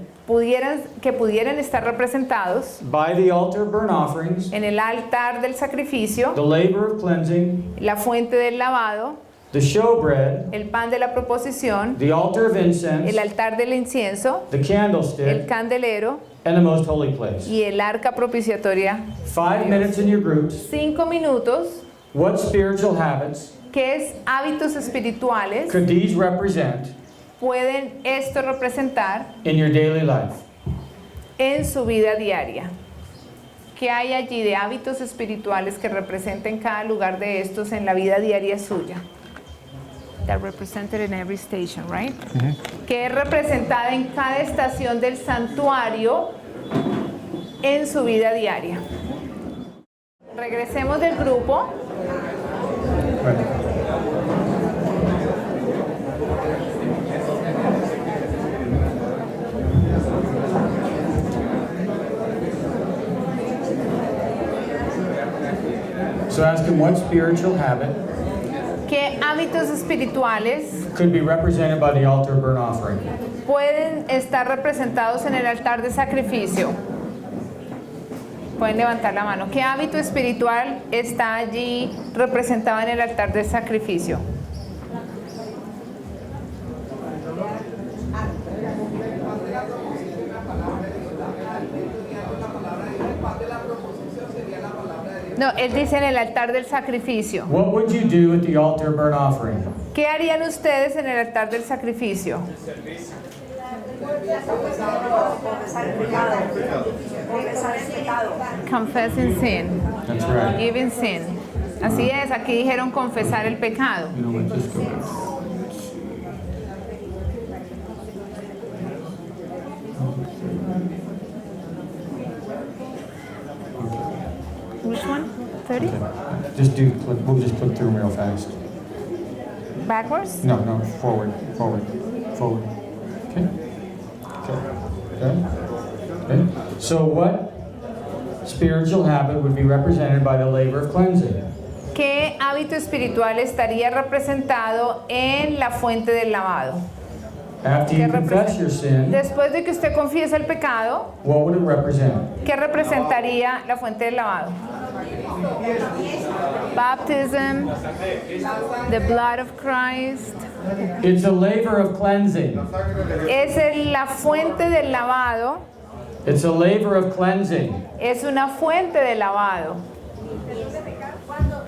que pudieran estar representados by the altar of burnt offerings, en el altar del sacrificio, the labor of cleansing, la fuente del lavado, the showbread, el pan de la proposición, the altar of el incense, altar del incienso, the el candlestick, candelero and the most holy place. y el arca propiciatoria. 5 minutes in your groups. 5 minutos. What spiritual habits ¿Qué hábitos espirituales could these represent pueden esto representar in your daily life? en su vida diaria? ¿Qué hay allí de hábitos espirituales que representen cada lugar de estos en la vida diaria suya? That represented in every station, right? Que es representada en cada estación del santuario en su vida diaria. Regresemos del grupo. So ask him what spiritual habit ¿Qué hábitos espirituales could be represented by the altar of burnt offering? pueden estar representados en el altar de sacrificio? Pueden levantar la mano. ¿Qué hábito espiritual está allí representado en el altar de sacrificio? No, él dice en el altar del sacrificio. What would you do at the altar of burnt offering? ¿Qué harían ustedes en el altar del sacrificio? Confessing sin. That's right. Giving sin. Así es, aquí dijeron confesar el pecado. You know what, just go. Which one? 30? We'll just click through them real fast. Backwards? No, forward. Okay? Okay? So what spiritual habit would be represented by the labor of cleansing? ¿Qué hábito espiritual estaría representado en la fuente del lavado? After you confess your sin, Después de que usted confiesa el pecado, what would it represent? ¿qué representaría la fuente del lavado? Baptism, the blood of Christ. It's a laver of cleansing. Es la fuente del lavado. It's a laver of cleansing. Es una fuente de lavado.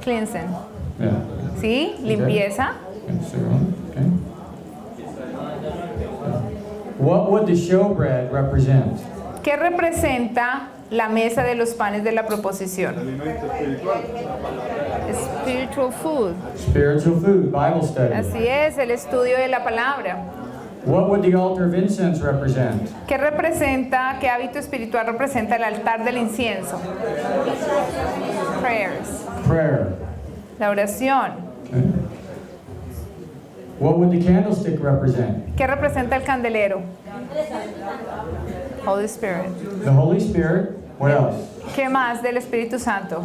Cleansing. Yeah. ¿Sí? Limpieza. Okay. What would the showbread represent? ¿Qué representa la mesa de los panes de la proposición? Spiritual food. Spiritual food, Bible study. Así es, el estudio de la palabra. What would the altar of incense represent? ¿Qué representa, qué hábito espiritual representa el altar del incienso? Prayers. Prayer. La oración. Okay. What would the candlestick represent? ¿Qué representa el candelero? Holy Spirit. The Holy Spirit. What else? ¿Qué más del Espíritu Santo?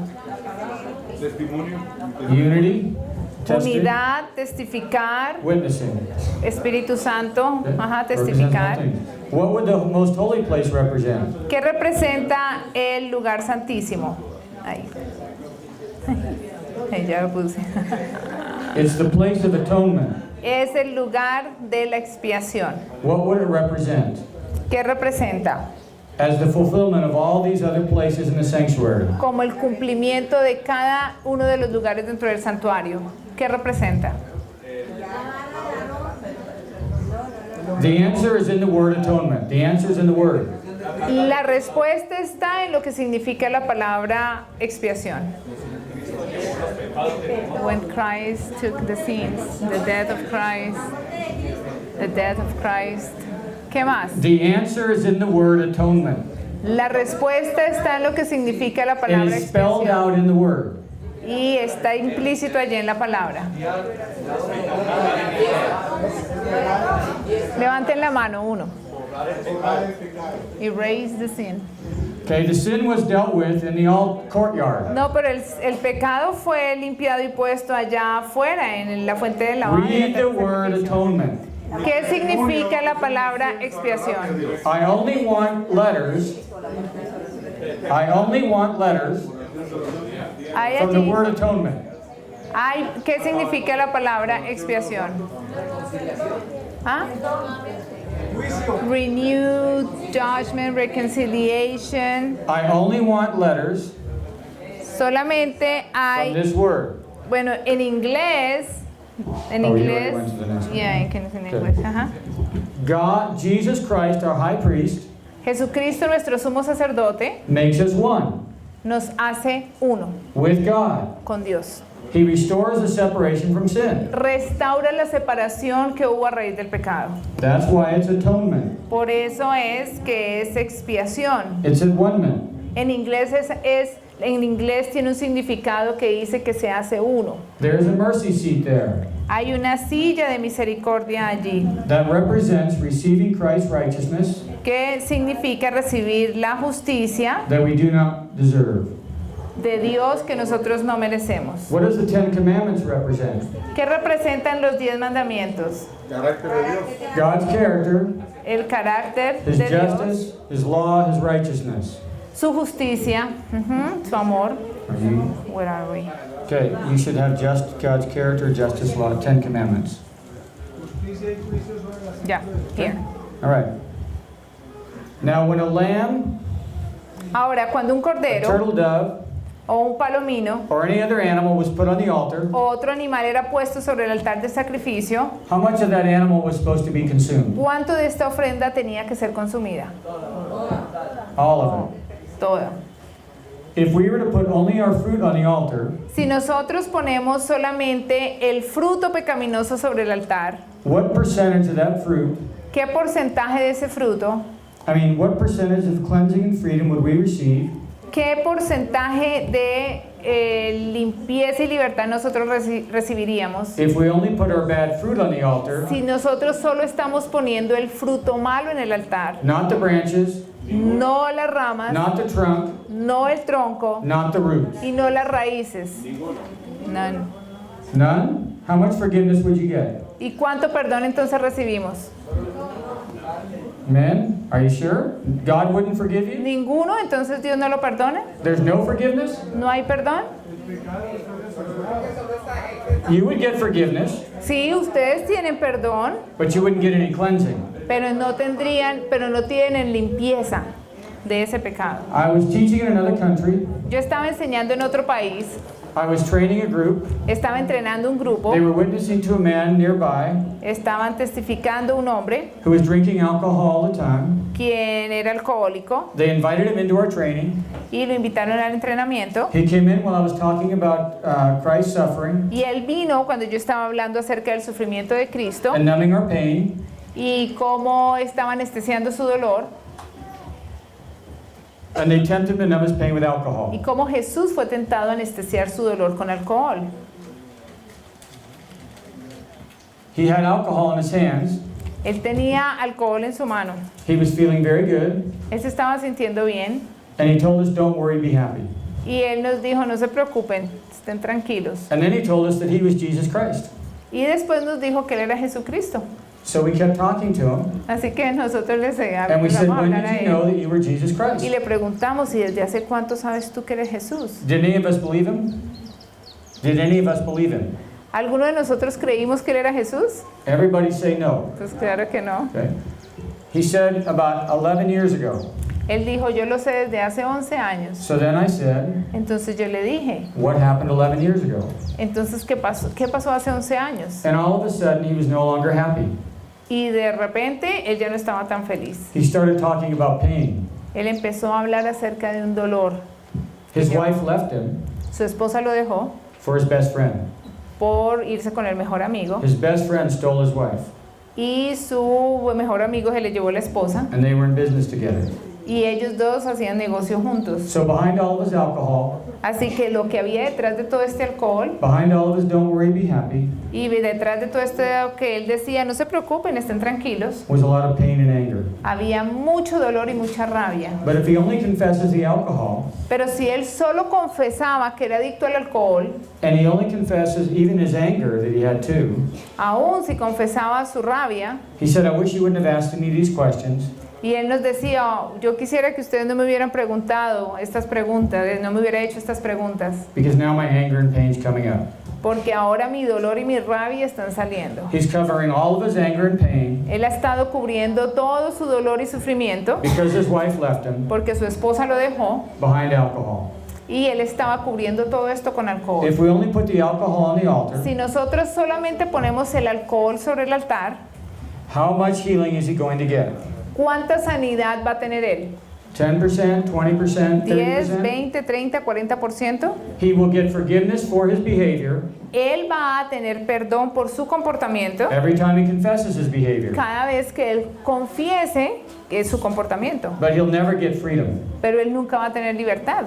Unity. Testing. Unidad, testificar, Witnessing. Espíritu Santo, Okay. ajá, Represents testificar. one thing. What would the most holy place represent? ¿Qué representa el lugar santísimo? Ahí. Ahí ya lo puse. It's the place of atonement. Es el lugar de la expiación. What would it represent? ¿Qué representa? As the fulfillment of all these other places in the sanctuary. Como el cumplimiento de cada uno de los lugares dentro del santuario. ¿Qué representa? The answer is in the word atonement. The answer is in the word. La respuesta está en lo que significa la palabra expiación. When Christ took the sins, the death of Christ, the death of Christ. ¿Qué más? The answer is in the word atonement. La respuesta está en lo que significa la It palabra is spelled expiación. out in the word. Y está implícito allí en la palabra. Levanten la mano, uno. Erase the sin. Okay, the sin was dealt with in the courtyard. No, pero el pecado fue limpiado y puesto allá afuera, en la fuente de lavado. Read the word atonement. ¿Qué significa la palabra expiación? I only want letters. I only want letters Hay from the allí- word atonement. ¿Qué significa la palabra expiación? ¿Ah? Renewed, judgment, reconciliation. I only want letters Solamente from hay, this word. bueno, en inglés, en Oh, you already inglés, went to the next one. yeah, en Okay. inglés, ajá. God, Jesus Christ, our high priest, Jesucristo, nuestro sumo sacerdote, makes us one nos hace uno with God. con Dios. He restores the separation from sin. Restaura la separación que hubo a raíz del pecado. That's why it's atonement. Por eso es que es expiación. It's atonement. En inglés en inglés tiene un significado que dice que se hace uno. There's a mercy seat there Hay una silla de misericordia allí, that represents receiving Christ's righteousness que significa recibir la justicia that we do not deserve. de Dios que nosotros no merecemos. What does the Ten Commandments represent? ¿Qué representan los 10 mandamientos? God's character, El carácter His de Dios, justice, His law, His righteousness. su justicia, su amor. Are you- Where are we? Okay, you should have just God's character, justice, law, 10 Commandments. Ya, here. All right. Now, when a lamb, Ahora, cuando un a cordero turtle dove, o un palomino or any other animal was put on the altar, o otro animal era puesto sobre el altar de sacrificio, how much of that animal was supposed to be consumed? ¿cuánto de esta ofrenda tenía que ser consumida? All of it. Toda. If we were to put only our fruit on the altar, Si nosotros ponemos solamente el fruto pecaminoso sobre el altar, what percentage of that fruit, ¿qué porcentaje de ese fruto, what percentage of cleansing and freedom would we receive qué porcentaje de limpieza y libertad nosotros recibiríamos if we only put our bad fruit on the altar, si nosotros solo estamos poniendo el fruto malo en el altar? not the branches, No las ramas, not the trunk, no el tronco not the roots? y no las raíces. None. None? How much forgiveness would you get? ¿Y cuánto perdón entonces recibimos? Men, are you sure? God wouldn't forgive you? ¿Ninguno? Entonces Dios no lo perdona. There's no forgiveness? ¿No hay perdón? You would get forgiveness, Sí, ustedes tienen perdón, but you wouldn't get any cleansing. pero no tienen limpieza de ese pecado. I was teaching in another country. Yo estaba enseñando en otro país, I was training a group. estaba entrenando un grupo, They were witnessing to a man nearby estaban testificando un hombre who was drinking alcohol all the time. quien era alcohólico They invited him into our training. y lo invitaron al entrenamiento. He came in while I was talking about Christ's suffering Y él vino cuando yo estaba hablando acerca del sufrimiento de Cristo and numbing our pain. y cómo estaba anestesiando su dolor And they tempted him to numb his pain with y alcohol. cómo Jesús fue tentado a anestesiar su dolor con alcohol. He had alcohol in his hands. Él tenía alcohol en su mano. He was feeling very good. Él se estaba sintiendo bien And he told us, don't worry, be happy. y él nos dijo, no se preocupen, estén tranquilos. And then he told us that he was Jesus Christ. Y después nos dijo que él era Jesucristo. So we kept talking to him. Así que nosotros le And we said, empezamos a when hablar a did you know él that you were Jesus y Christ? le preguntamos, ¿y desde hace cuánto sabes tú que eres Jesús? Did any of us believe him? Did any of us believe him? ¿Alguno de nosotros creímos que él era Jesús? Everybody say no. Pues claro que no. Okay. He said about 11 years ago. Él dijo, yo lo sé desde hace 11 años. So then I said, Entonces yo le dije, what happened 11 years ago? entonces, ¿qué pasó? ¿Qué pasó hace 11 años? And all of a sudden he was no longer happy. Y de repente él ya no estaba tan feliz. He started talking about pain. Él empezó a hablar acerca de un dolor. His wife left him Su esposa lo dejó for his best friend. por irse con el mejor amigo His best friend stole his wife, y su mejor amigo se le llevó la esposa and they were in business together. y ellos dos hacían negocio juntos. So behind all of his alcohol, Así que lo que había detrás de todo este alcohol behind all of his don't worry, be happy, y detrás de todo esto que él decía, no se preocupen, estén tranquilos, was a lot of pain and anger. había mucho dolor y mucha rabia. But if he only confesses the alcohol, Pero si él solo confesaba que era adicto al alcohol, and he only confesses even his anger that he had too, aún si confesaba su rabia, he said, I wish you wouldn't have asked any of these questions, y él nos decía, "Oh, yo quisiera que ustedes no me hubieran preguntado estas preguntas, no me hubiera hecho estas preguntas, because now my anger and pain's coming up. porque ahora mi dolor y mi rabia están saliendo." He's covering all of his anger and pain Él ha estado cubriendo todo su dolor y sufrimiento because his wife left him porque su esposa lo dejó behind alcohol. y él estaba cubriendo todo esto con alcohol. If we only put the alcohol on the altar, Si nosotros solamente ponemos el alcohol sobre el altar, how much healing is he going to get? ¿cuánta sanidad va a tener él? 10%, 20%, 10, 30%? 20, 30, 40%. He will get forgiveness for his behavior Él va a tener perdón por su comportamiento every time he confesses his behavior, cada vez que él confiese que es su comportamiento, but he'll never get freedom. pero él nunca va a tener libertad.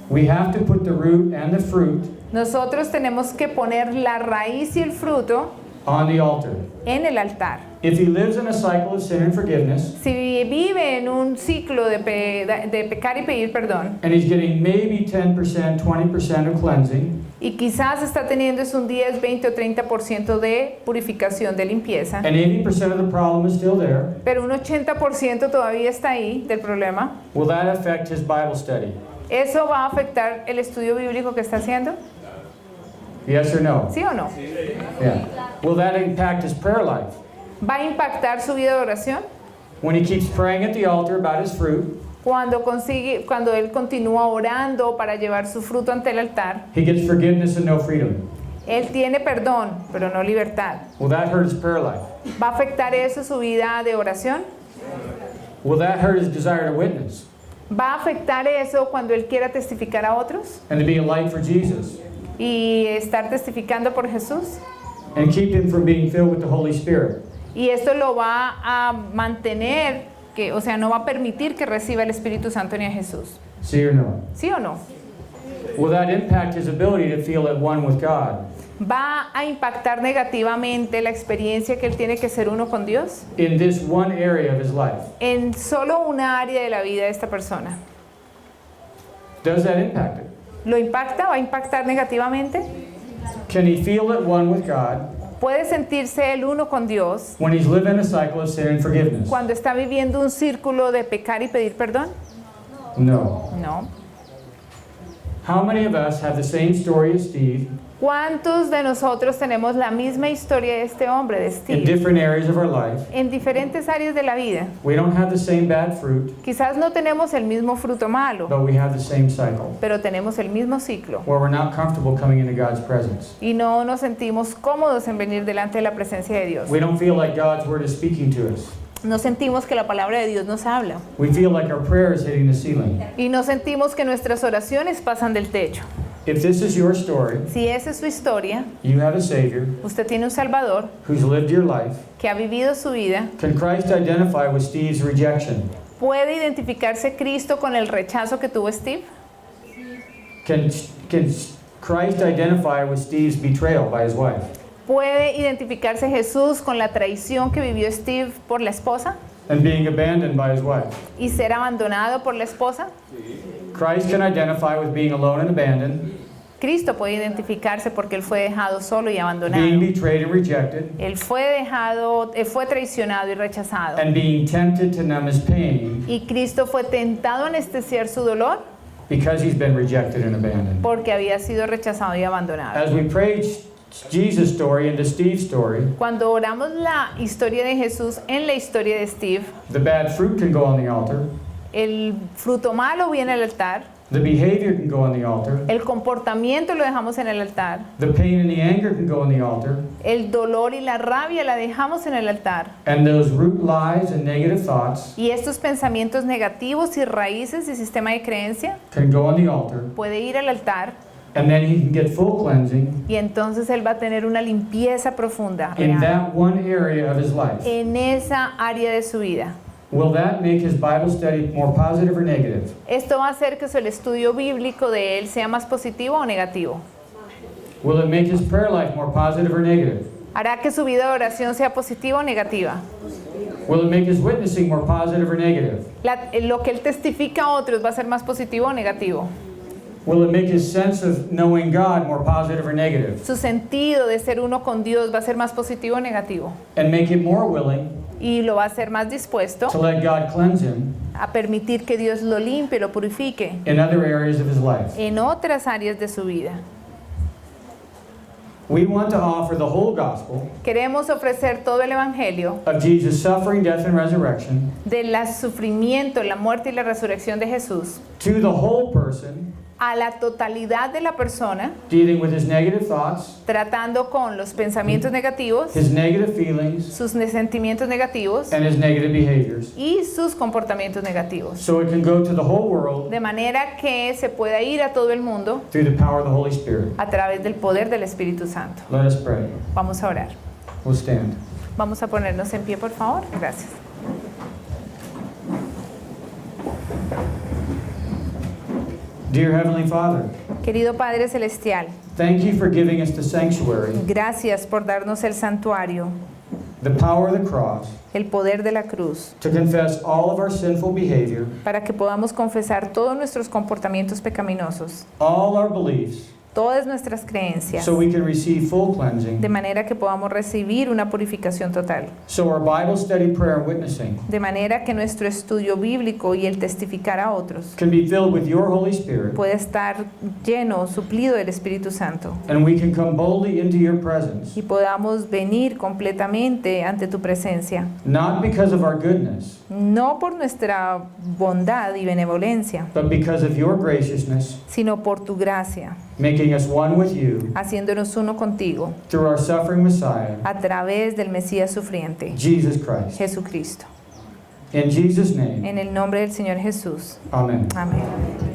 We have to put the root and the fruit Nosotros tenemos que poner la raíz y el fruto on the altar. en el altar. If he lives in a cycle of sin and forgiveness, Si vive en un ciclo de pecar y pedir perdón, and he's getting maybe 10%, 20% of cleansing, y quizás está teniendo es un 10, 20 o 30% de purificación, de limpieza, and 80% of the problem is still there, pero un 80% todavía está ahí del problema, will that affect his Bible study? ¿eso va a afectar el estudio bíblico que está haciendo? Yes or no? ¿Sí o no? Yeah. Will that impact his prayer life? ¿Va a impactar su vida de oración? When he keeps praying at the altar about his fruit, Cuando él continúa orando para llevar su fruto ante el altar, he gets forgiveness and no freedom. él tiene perdón, pero no libertad. Will that hurt his prayer life? ¿Va a afectar eso su vida de oración? Will that hurt his desire to witness ¿Va a afectar eso cuando él quiera testificar a otros and to be a light for Jesus y estar testificando por Jesús? and keep him from being filled with the Holy Spirit? Y esto lo va a mantener, o sea, no va a permitir que reciba el Espíritu Santo ni a Jesús. See or no? ¿Sí o no? Will that impact his ability to feel at one with God ¿Va a impactar negativamente la experiencia que él tiene que ser uno con Dios? in this one area of his life? En solo una área de la vida de esta persona. Does that impact it? ¿Lo impacta? ¿Va a impactar negativamente? Can he feel at one with God puede sentirse el uno con Dios when he's living a cycle of sin and forgiveness? cuando está viviendo un círculo de pecar y pedir perdón? No. No. How many of us have the same story as Steve ¿Cuántos de nosotros tenemos la misma historia de este hombre, de in Steve, different areas of our life? en diferentes áreas de la vida? We don't have the same bad fruit, Quizás no tenemos el mismo fruto malo, but we have the same cycle pero tenemos el mismo ciclo where we're not comfortable coming into God's presence. y no nos sentimos cómodos en venir delante de la presencia de Dios. We don't feel like God's word is speaking to us. No sentimos que la palabra de Dios nos habla We feel like our prayer is hitting the ceiling. y no sentimos que nuestras oraciones pasan del techo. If this is your story, Si esa es su historia, you have a Savior usted tiene un Salvador who's lived your life. que ha vivido su vida. Can Christ identify with Steve's rejection? ¿Puede identificarse Cristo con el rechazo que tuvo Steve? Can Christ identify with Steve's betrayal by his wife? ¿Puede identificarse Jesús con la traición que vivió Steve por la esposa And being abandoned by his wife? y ser abandonado por la esposa? Christ can identify with being alone and abandoned, Cristo puede identificarse porque él fue dejado solo y being abandonado. betrayed and rejected, Él fue traicionado y rechazado. and being tempted to numb his pain Y Cristo fue tentado a anestesiar su dolor because he's been rejected and abandoned. porque había sido rechazado y abandonado. As we pray Jesus' story into Steve's story, Cuando oramos la historia de Jesús en la historia de Steve, the bad fruit can go on the altar, el fruto malo viene al altar, the behavior can go on the altar, el comportamiento lo dejamos en el altar, the pain and the anger can go on the altar, el dolor y la rabia la dejamos en el altar. and those root lies and negative thoughts Y estos pensamientos negativos y raíces y sistema de creencia can go on the altar, puede ir al altar and then he can get full cleansing y entonces él va a tener una limpieza profunda in real, that one area of his life. en esa área de su vida. Will that make his Bible study more positive or negative? Esto va a hacer que el estudio bíblico de él sea más positivo o negativo. Will it make his prayer life more positive or negative? ¿Hará que su vida de oración sea positiva o negativa? Will it make his witnessing more positive or negative? Lo que él testifica a otros va a ser más positivo o negativo. Will it make his sense of knowing God more positive or negative? Su sentido de ser uno con Dios va a ser más positivo o negativo. And make him more willing Y lo va a hacer más dispuesto to let God cleanse him a permitir que Dios lo limpie, lo purifique in other areas of his life. en otras áreas de su vida. We want to offer the whole gospel Queremos ofrecer todo el evangelio of Jesus' suffering, death, and resurrection del sufrimiento, la muerte y la resurrección de Jesús to the whole person, a la totalidad de la persona, dealing with his negative thoughts, tratando con los pensamientos negativos, his negative feelings, sus sentimientos negativos and his negative behaviors. y sus comportamientos negativos. So it can go to the whole world De manera que se pueda ir a todo el mundo through the power of the Holy Spirit. a través del poder del Espíritu Santo. Let us pray. Vamos a orar. We'll stand. Vamos a ponernos en pie, por favor. Gracias. Dear Heavenly Father, Querido Padre Celestial, thank you for giving us the sanctuary, gracias por darnos el santuario, the power of the cross, el poder de la cruz, to confess all of our sinful behavior, para que podamos confesar todos nuestros comportamientos pecaminosos, all our beliefs, todas nuestras creencias, so we can receive full cleansing. de manera que podamos recibir una purificación total. So our Bible study, prayer, and witnessing De manera que nuestro estudio bíblico y el testificar a otros can be filled with your Holy Spirit, puede estar lleno, suplido del Espíritu Santo, and we can come boldly into your presence, y podamos venir completamente ante tu presencia, not because of our goodness, no por nuestra bondad y benevolencia, but because of your graciousness, sino por tu gracia, making us one with you haciéndonos uno contigo through our suffering Messiah, a través del Mesías sufriente, Jesus Christ. Jesucristo. In Jesus' name, En el nombre del Señor Jesús. amen. Amén.